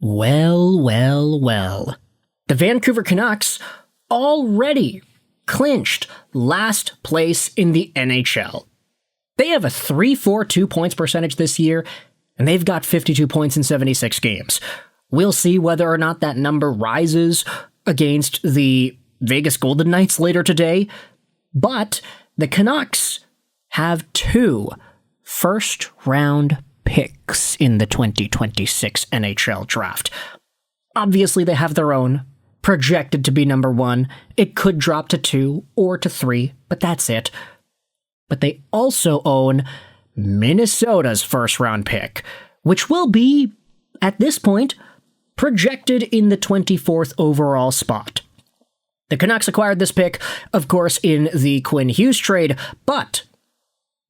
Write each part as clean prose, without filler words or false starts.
Well, well, well. The Vancouver Canucks already clinched last place in the NHL. They have a .342 points percentage this year, and they've got 52 points in 76 games. We'll see whether or not that number rises against the Vegas Golden Knights later today, but the Canucks have 2 first-round picks in the 2026 NHL Draft. Obviously, they have their own, projected to be number 1. It could drop to 2 or to 3, but that's it. But they also own Minnesota's first-round pick, which will be, at this point, projected in the 24th overall spot. The Canucks acquired this pick, of course, in the Quinn Hughes trade, but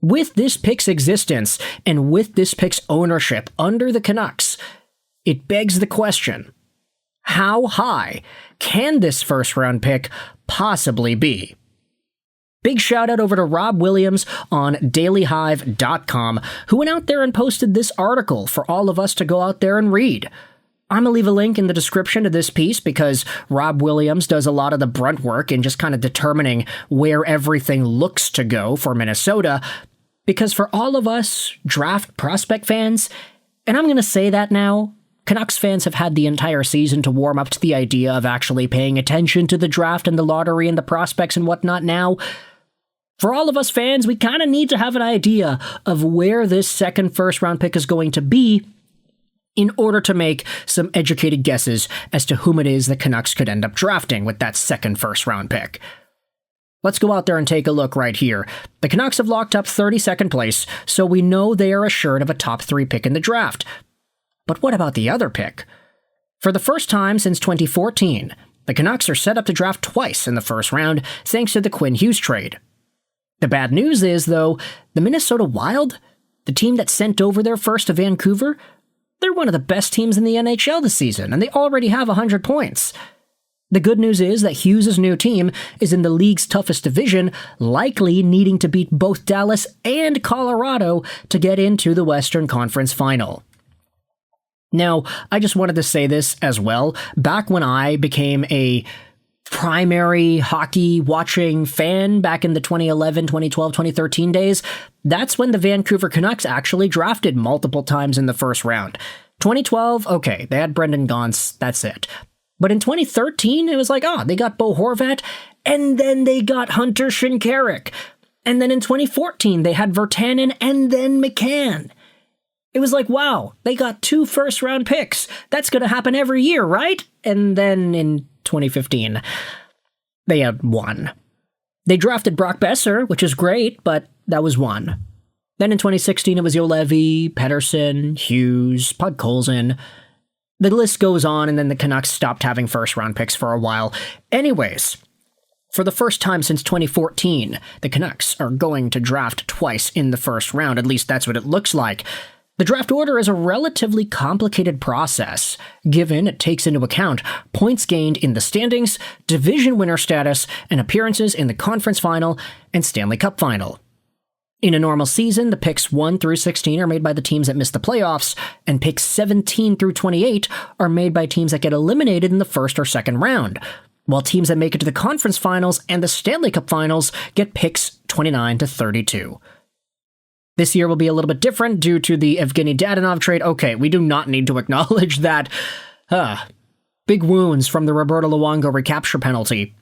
with this pick's existence and with this pick's ownership under the Canucks, it begs the question, how high can this first-round pick possibly be? Big shout out over to Rob Williams on dailyhive.com, who went out there and posted this article for all of us to go out there and read. I'm going to leave a link in the description to this piece because Rob Williams does a lot of the brunt work in just kind of determining where everything looks to go for Minnesota. Because for all of us draft prospect fans, and I'm going to say that now, Canucks fans have had the entire season to warm up to the idea of actually paying attention to the draft and the lottery and the prospects and whatnot now. For all of us fans, we kind of need to have an idea of where this second first-round pick is going to be in order to make some educated guesses as to whom it is the Canucks could end up drafting with that second first-round pick. Let's go out there and take a look right here. The Canucks have locked up 32nd place, so we know they are assured of a top 3 pick in the draft. But what about the other pick? For the first time since 2014, the Canucks are set up to draft twice in the first round thanks to the Quinn Hughes trade. The bad news is, though, the Minnesota Wild, the team that sent over their first to Vancouver, they're one of the best teams in the NHL this season, and they already have 100 points. The good news is that Hughes' new team is in the league's toughest division, likely needing to beat both Dallas and Colorado to get into the Western Conference Final. Now, I just wanted to say this as well. Back when I became a primary hockey watching fan back in the 2011, 2012, 2013 days, that's when the Vancouver Canucks actually drafted multiple times in the first round. 2012, okay, they had Brendan Gaunce, that's it. But in 2013, it was like, they got Bo Horvat, and then they got Hunter Shinkaruk. And then in 2014, they had Virtanen and then McCann. It was like, wow, they got 2 first-round picks. That's going to happen every year, right? And then in 2015, they had 1. They drafted Brock Besser, which is great, but that was 1. Then in 2016, it was Juolevi, Pettersson, Hughes, Podkolzin. The list goes on, and then the Canucks stopped having first-round picks for a while. Anyways, for the first time since 2014, the Canucks are going to draft twice in the first round. At least that's what it looks like. The draft order is a relatively complicated process, given it takes into account points gained in the standings, division winner status, and appearances in the conference final and Stanley Cup final. In a normal season, the picks 1 through 16 are made by the teams that miss the playoffs, and picks 17 through 28 are made by teams that get eliminated in the first or second round, while teams that make it to the conference finals and the Stanley Cup finals get picks 29 to 32. This year will be a little bit different due to the Evgeny Dadonov trade. Okay, we do not need to acknowledge that. Big wounds from the Roberto Luongo recapture penalty.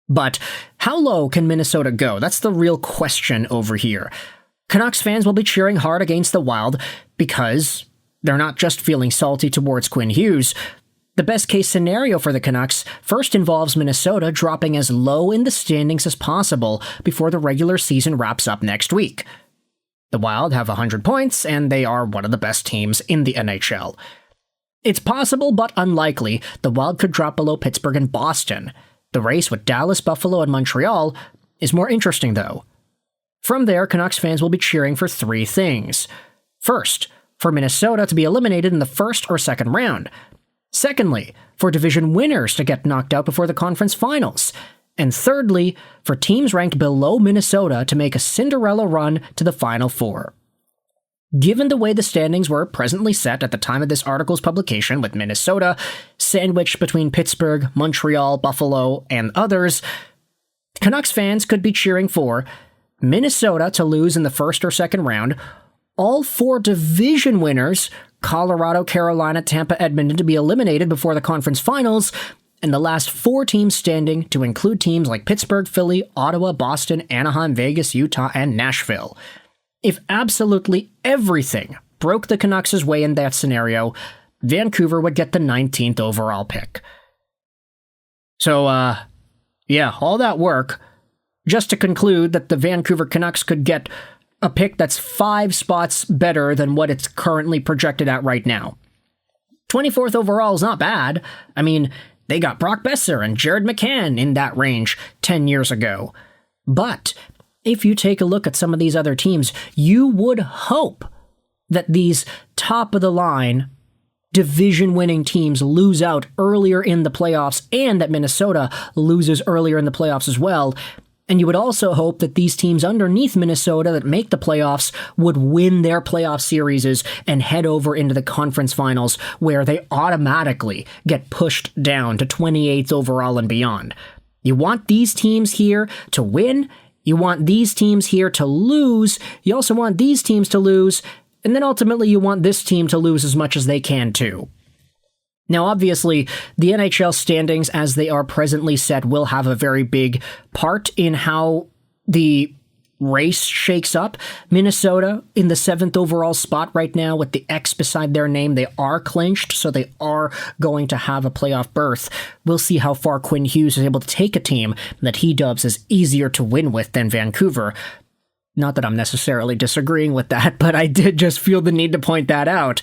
But how low can Minnesota go? That's the real question over here. Canucks fans will be cheering hard against the Wild because they're not just feeling salty towards Quinn Hughes. The best case scenario for the Canucks first involves Minnesota dropping as low in the standings as possible before the regular season wraps up next week. The Wild have 100 points, and they are one of the best teams in the NHL. It's possible, but unlikely, the Wild could drop below Pittsburgh and Boston. The race with Dallas, Buffalo, and Montreal is more interesting, though. From there, Canucks fans will be cheering for 3 things. First, for Minnesota to be eliminated in the first or second round. Secondly, for division winners to get knocked out before the conference finals. And thirdly, for teams ranked below Minnesota to make a Cinderella run to the Final Four. Given the way the standings were presently set at the time of this article's publication, with Minnesota sandwiched between Pittsburgh, Montreal, Buffalo, and others, Canucks fans could be cheering for Minnesota to lose in the first or second round, all 4 division winners, Colorado, Carolina, Tampa, Edmonton, to be eliminated before the conference finals, and the last 4 teams standing to include teams like Pittsburgh, Philly, Ottawa, Boston, Anaheim, Vegas, Utah, and Nashville. If absolutely everything broke the Canucks' way in that scenario, Vancouver would get the 19th overall pick. So, all that work just to conclude that the Vancouver Canucks could get a pick that's 5 spots better than what it's currently projected at right now. 24th overall is not bad. I mean, they got Brock Besser and Jared McCann in that range 10 years ago. But if you take a look at some of these other teams, you would hope that these top-of-the-line division-winning teams lose out earlier in the playoffs and that Minnesota loses earlier in the playoffs as well. And you would also hope that these teams underneath Minnesota that make the playoffs would win their playoff series and head over into the conference finals where they automatically get pushed down to 28th overall and beyond. You want these teams here to win. You want these teams here to lose. You also want these teams to lose. And then ultimately you want this team to lose as much as they can too. Now, obviously, the NHL standings as they are presently set will have a very big part in how the race shakes up. Minnesota in the 7th overall spot right now with the X beside their name. They are clinched, so they are going to have a playoff berth. We'll see how far Quinn Hughes is able to take a team that he dubs as easier to win with than Vancouver. Not that I'm necessarily disagreeing with that, but I did just feel the need to point that out.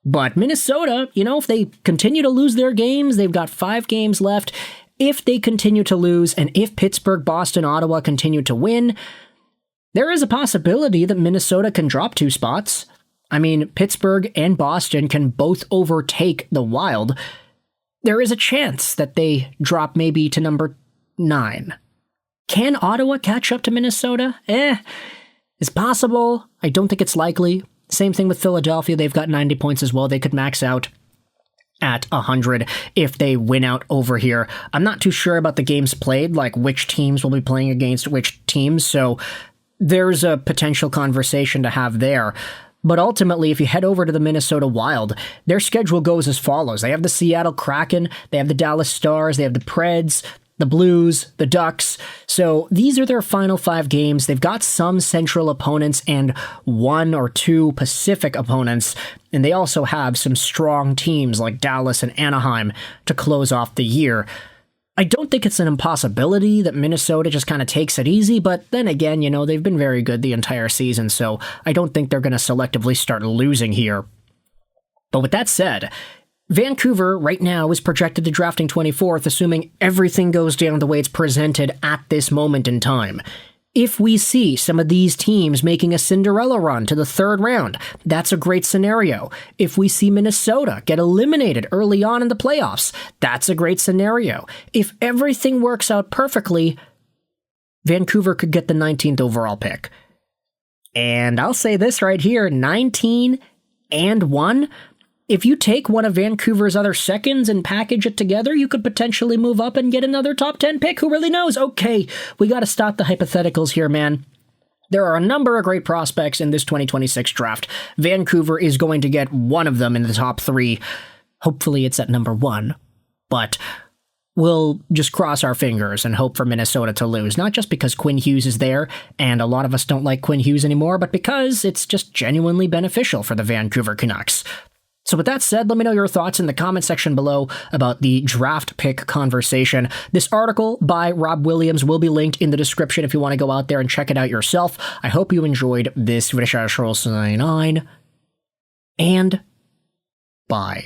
But Minnesota, if they continue to lose their games, they've got 5 games left. If they continue to lose, and if Pittsburgh, Boston, Ottawa continue to win, there is a possibility that Minnesota can drop 2 spots. I mean, Pittsburgh and Boston can both overtake the Wild. There is a chance that they drop maybe to number 9. Can Ottawa catch up to Minnesota? It's possible. I don't think it's likely. Same thing with Philadelphia. They've got 90 points as well. They could max out at 100 if they win out over here. I'm not too sure about the games played, like which teams will be playing against which teams, so there's a potential conversation to have there. But ultimately, if you head over to the Minnesota Wild, their schedule goes as follows. They have the Seattle Kraken, they have the Dallas Stars, they have the Preds, the Blues, the Ducks. So these are their final 5 games. They've got some central opponents and 1 or 2 Pacific opponents. And they also have some strong teams like Dallas and Anaheim to close off the year. I don't think it's an impossibility that Minnesota just kind of takes it easy, but then again, they've been very good the entire season, so I don't think they're going to selectively start losing here. But with that said, Vancouver right now is projected to drafting 24th, assuming everything goes down the way it's presented at this moment in time. If we see some of these teams making a Cinderella run to the 3rd round, that's a great scenario. If we see Minnesota get eliminated early on in the playoffs, that's a great scenario. If everything works out perfectly, Vancouver could get the 19th overall pick. And I'll say this right here, 19 and 1. If you take one of Vancouver's other seconds and package it together, you could potentially move up and get another top 10 pick. Who really knows? Okay, we got to stop the hypotheticals here, man. There are a number of great prospects in this 2026 draft. Vancouver is going to get one of them in the top 3. Hopefully it's at number 1. But we'll just cross our fingers and hope for Minnesota to lose. Not just because Quinn Hughes is there, and a lot of us don't like Quinn Hughes anymore, but because it's just genuinely beneficial for the Vancouver Canucks. So with that said, let me know your thoughts in the comment section below about the draft pick conversation. This article by Rob Williams will be linked in the description if you want to go out there and check it out yourself. I hope you enjoyed this video, and bye.